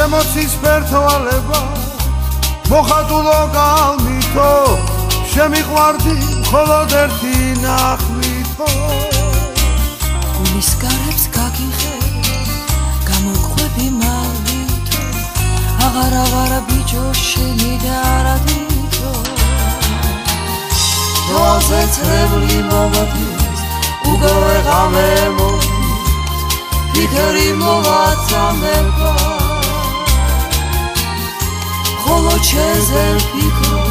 შემოცის ფერთვალება მოხატულო გალმითო შემიყვარდი მხოლოდ ერთი ნახვითო გულის გარებს გაგიხე გამოყვები მალვითო აღარავარა ბიჭო შენი და არადითო თვალზე წრებული მომდის უგავე ღამე მოდის ფიქრი მოვაწამება ხოლო ჩეზე ფიქრო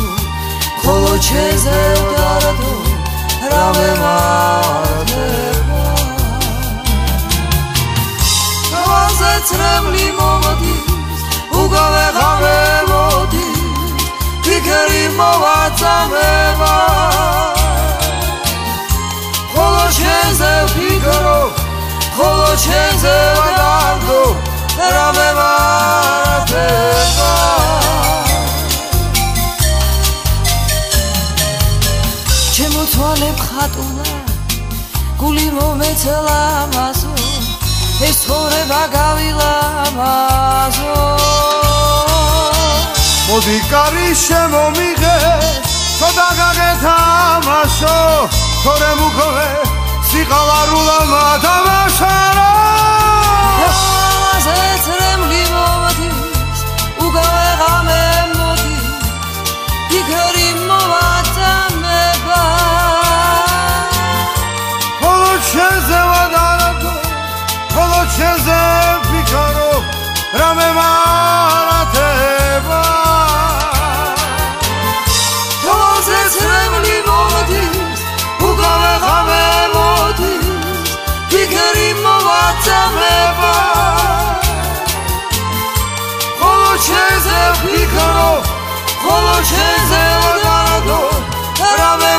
ხოლო ჩეზე უდარდო რამე მარტება თვალზე წრებული მომდის უგავე ღამე მოდის ფიქრი მოვაწამება ხოლო ჩეზე ფიქრო ხოლო ჩეზე უდარდო რამე მარტება ჩემო თვალებ ხატულა გული მომეცელა ამაზო ეს ცხოვრება გავილამაზო მოდი კარი შემომიღე ცოტა გაგეთამაშო თორემ უქვე სიყალარულა მათამაშარო თვალზე წრებული მომდის უგავე ღამე მოდის ფიქრი მოვაწამება ხოლო ჩეზე ვადარდო ხოლო ჩეზე ფიქრო რამე მარათება თვალზე წრებული მომდის უგავე ღამე მოდის ფიქრი მოვაწამება ხოლო ჩეზე ფიქრო ხოლო ჩეზე ვადარდო რამე